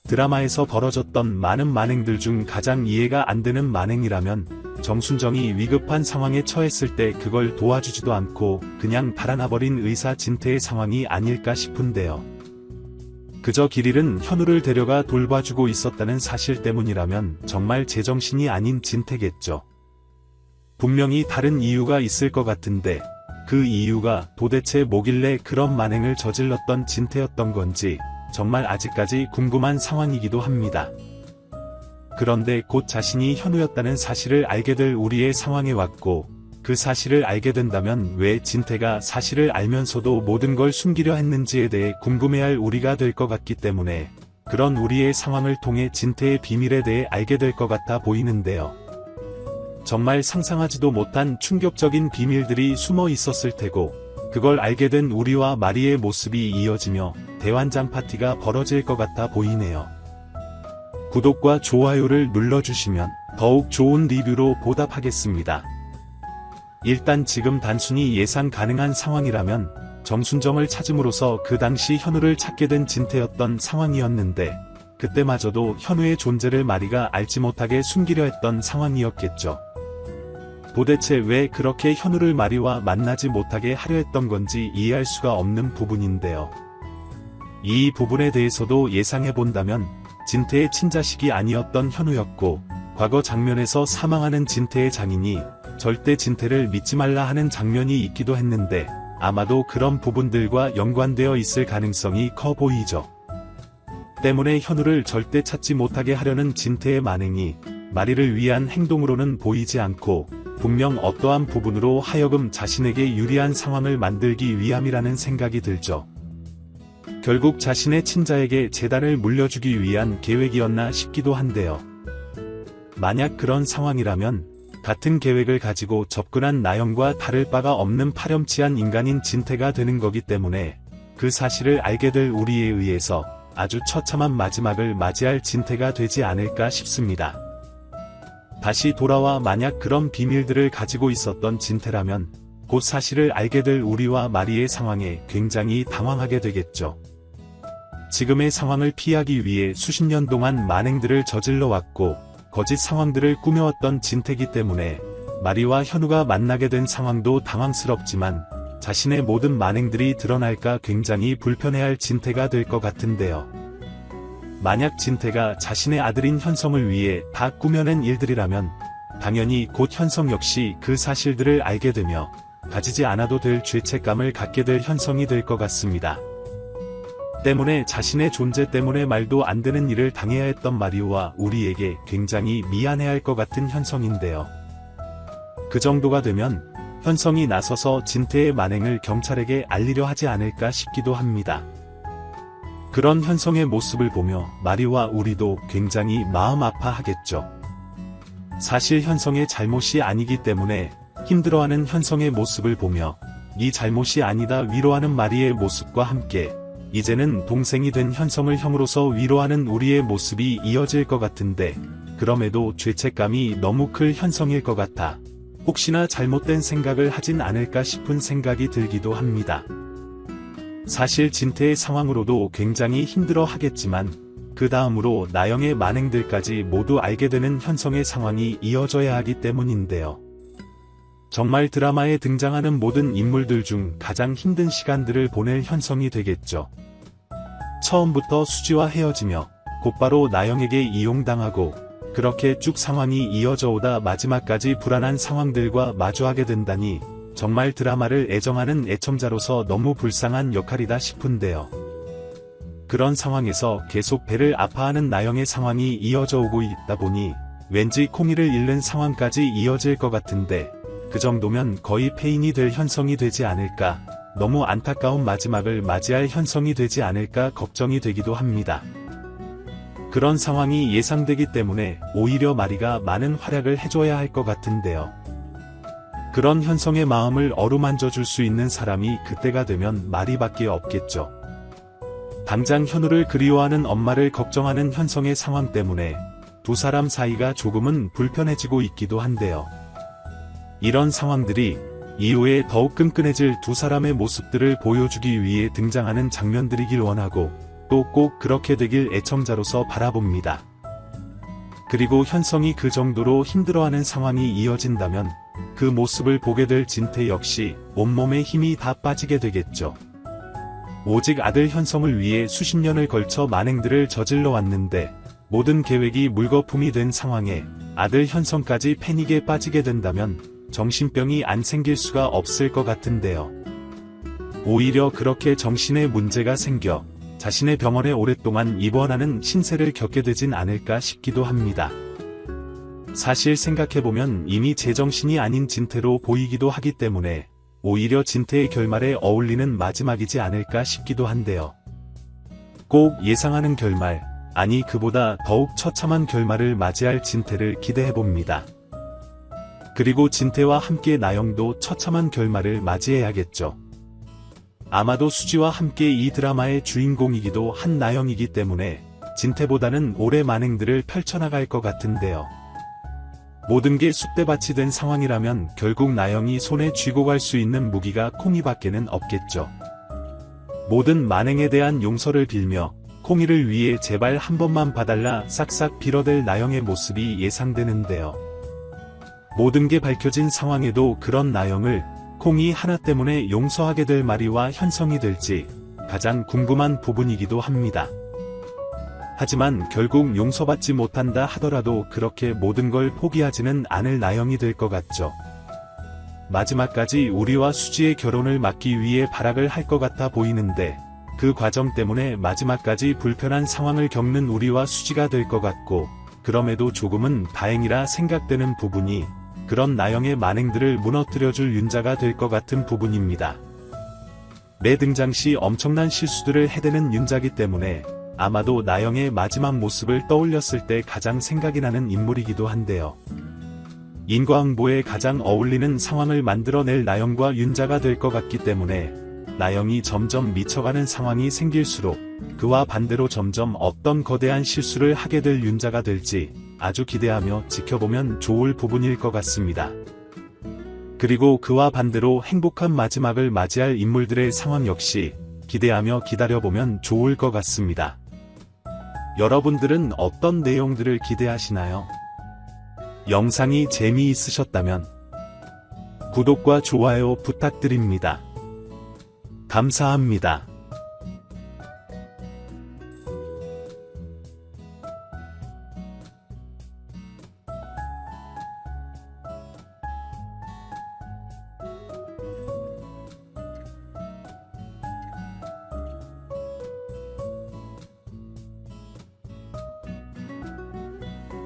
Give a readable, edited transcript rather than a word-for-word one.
드라마에서 벌어졌던 많은 만행들 중 가장 이해가 안 되는 만행이라면 정순정이 위급한 상황에 처했을 때 그걸 도와주지도 않고 그냥 달아나버린 의사 진태의 상황이 아닐까 싶은데요. 그저 길일은 현우를 데려가 돌봐주고 있었다는 사실 때문이라면 정말 제정신이 아닌 진태겠죠. 분명히 다른 이유가 있을 것 같은데 그 이유가 도대체 뭐길래 그런 만행을 저질렀던 진태였던 건지 정말 아직까지 궁금한 상황이기도 합니다. 그런데 곧 자신이 현우였다는 사실을 알게 될 우리의 상황에 왔고 그 사실을 알게 된다면 왜 진태가 사실을 알면서도 모든 걸 숨기려 했는지에 대해 궁금해할 우리가 될 것 같기 때문에 그런 우리의 상황을 통해 진태의 비밀에 대해 알게 될 것 같아 보이는데요. 정말 상상하지도 못한 충격적인 비밀들이 숨어 있었을 테고 그걸 알게 된 우리와 마리의 모습이 이어지며 대환장 파티가 벌어질 것 같아 보이네요. 구독과 좋아요를 눌러주시면 더욱 좋은 리뷰로 보답하겠습니다. 일단 지금 단순히 예상 가능한 상황이라면 정순정을 찾음으로써 그 당시 현우를 찾게 된 진태였던 상황이었는데 그때마저도 현우의 존재를 마리가 알지 못하게 숨기려 했던 상황이었겠죠. 도대체 왜 그렇게 현우를 마리와 만나지 못하게 하려 했던 건지 이해할 수가 없는 부분인데요. 이 부분에 대해서도 예상해본다면 진태의 친자식이 아니었던 현우였고 과거 장면에서 사망하는 진태의 장인이 절대 진태를 믿지 말라 하는 장면이 있기도 했는데 아마도 그런 부분들과 연관되어 있을 가능성이 커 보이죠. 때문에 현우를 절대 찾지 못하게 하려는 진태의 만행이 마리를 위한 행동으로는 보이지 않고 분명 어떠한 부분으로 하여금 자신에게 유리한 상황을 만들기 위함이라는 생각이 들죠. 결국 자신의 친자에게 재단을 물려주기 위한 계획이었나 싶기도 한데요. 만약 그런 상황이라면 같은 계획을 가지고 접근한 나영과 다를 바가 없는 파렴치한 인간인 진태가 되는 거기 때문에 그 사실을 알게 될 우리에 의해서 아주 처참한 마지막을 맞이할 진태가 되지 않을까 싶습니다. 다시 돌아와 만약 그런 비밀들을 가지고 있었던 진태라면 곧 사실을 알게 될 우리와 마리의 상황에 굉장히 당황하게 되겠죠. 지금의 상황을 피하기 위해 수십 년 동안 만행들을 저질러 왔고 거짓 상황들을 꾸며왔던 진태이기 때문에 마리와 현우가 만나게 된 상황도 당황스럽지만 자신의 모든 만행들이 드러날까 굉장히 불편해할 진태가 될 것 같은데요. 만약 진태가 자신의 아들인 현성을 위해 다 꾸며낸 일들이라면 당연히 곧 현성 역시 그 사실들을 알게 되며 가지지 않아도 될 죄책감을 갖게 될 현성이 될 것 같습니다. 때문에 자신의 존재 때문에 말도 안 되는 일을 당해야 했던 마리오와 우리에게 굉장히 미안해할 것 같은 현성인데요. 그 정도가 되면 현성이 나서서 진태의 만행을 경찰에게 알리려 하지 않을까 싶기도 합니다. 그런 현성의 모습을 보며 마리와 우리도 굉장히 마음 아파하겠죠. 사실 현성의 잘못이 아니기 때문에 힘들어하는 현성의 모습을 보며 네 잘못이 아니다 위로하는 마리의 모습과 함께 이제는 동생이 된 현성을 형으로서 위로하는 우리의 모습이 이어질 것 같은데 그럼에도 죄책감이 너무 클 현성일 것 같아 혹시나 잘못된 생각을 하진 않을까 싶은 생각이 들기도 합니다. 사실 진태의 상황으로도 굉장히 힘들어 하겠지만 그 다음으로 나영의 만행들까지 모두 알게 되는 현성의 상황이 이어져야 하기 때문인데요. 정말 드라마에 등장하는 모든 인물들 중 가장 힘든 시간들을 보낼 현성이 되겠죠. 처음부터 수지와 헤어지며 곧바로 나영에게 이용당하고 그렇게 쭉 상황이 이어져 오다 마지막까지 불안한 상황들과 마주하게 된다니 정말 드라마를 애정하는 애청자로서 너무 불쌍한 역할이다 싶은데요. 그런 상황에서 계속 배를 아파하는 나영의 상황이 이어져 오고 있다 보니 왠지 콩이를 잃는 상황까지 이어질 것 같은데 그 정도면 거의 폐인이 될 현성이 되지 않을까, 너무 안타까운 마지막을 맞이할 현성이 되지 않을까 걱정이 되기도 합니다. 그런 상황이 예상되기 때문에 오히려 마리가 많은 활약을 해줘야 할 것 같은데요. 그런 현성의 마음을 어루만져 줄 수 있는 사람이 그때가 되면 마리밖에 없겠죠. 당장 현우를 그리워하는 엄마를 걱정하는 현성의 상황 때문에 두 사람 사이가 조금은 불편해지고 있기도 한데요. 이런 상황들이 이후에 더욱 끈끈해질 두 사람의 모습들을 보여주기 위해 등장하는 장면들이길 원하고 또 꼭 그렇게 되길 애청자로서 바라봅니다. 그리고 현성이 그 정도로 힘들어하는 상황이 이어진다면 그 모습을 보게 될 진태 역시 온몸에 힘이 다 빠지게 되겠죠. 오직 아들 현성을 위해 수십 년을 걸쳐 만행들을 저질러 왔는데 모든 계획이 물거품이 된 상황에 아들 현성까지 패닉에 빠지게 된다면 정신병이 안 생길 수가 없을 것 같은데요. 오히려 그렇게 정신에 문제가 생겨 자신의 병원에 오랫동안 입원하는 신세를 겪게 되진 않을까 싶기도 합니다. 사실 생각해보면 이미 제정신이 아닌 진태로 보이기도 하기 때문에 오히려 진태의 결말에 어울리는 마지막이지 않을까 싶기도 한데요. 꼭 예상하는 결말, 아니 그보다 더욱 처참한 결말을 맞이할 진태를 기대해봅니다. 그리고 진태와 함께 나영도 처참한 결말을 맞이해야겠죠. 아마도 수지와 함께 이 드라마의 주인공이기도 한 나영이기 때문에 진태보다는 오래 만행들을 펼쳐나갈 것 같은데요. 모든 게 쑥대밭이 된 상황이라면 결국 나영이 손에 쥐고 갈 수 있는 무기가 콩이밖에는 없겠죠. 모든 만행에 대한 용서를 빌며 콩이를 위해 제발 한 번만 봐달라 싹싹 빌어댈 나영의 모습이 예상되는데요. 모든 게 밝혀진 상황에도 그런 나영을 콩이 하나 때문에 용서하게 될 마리와 현성이 될지 가장 궁금한 부분이기도 합니다. 하지만 결국 용서받지 못한다 하더라도 그렇게 모든 걸 포기하지는 않을 나영이 될 것 같죠. 마지막까지 우리와 수지의 결혼을 막기 위해 발악을 할 것 같아 보이는데 그 과정 때문에 마지막까지 불편한 상황을 겪는 우리와 수지가 될 것 같고 그럼에도 조금은 다행이라 생각되는 부분이 그런 나영의 만행들을 무너뜨려줄 윤자가 될 것 같은 부분입니다. 매 등장 시 엄청난 실수들을 해대는 윤자기 때문에 아마도 나영의 마지막 모습을 떠올렸을 때 가장 생각이 나는 인물이기도 한데요. 인과응보에 가장 어울리는 상황을 만들어낼 나영과 윤자가 될 것 같기 때문에 나영이 점점 미쳐가는 상황이 생길수록 그와 반대로 점점 어떤 거대한 실수를 하게 될 윤자가 될지 아주 기대하며 지켜보면 좋을 부분일 것 같습니다. 그리고 그와 반대로 행복한 마지막을 맞이할 인물들의 상황 역시 기대하며 기다려보면 좋을 것 같습니다. 여러분들은 어떤 내용들을 기대하시나요? 영상이 재미있으셨다면 구독과 좋아요 부탁드립니다. 감사합니다.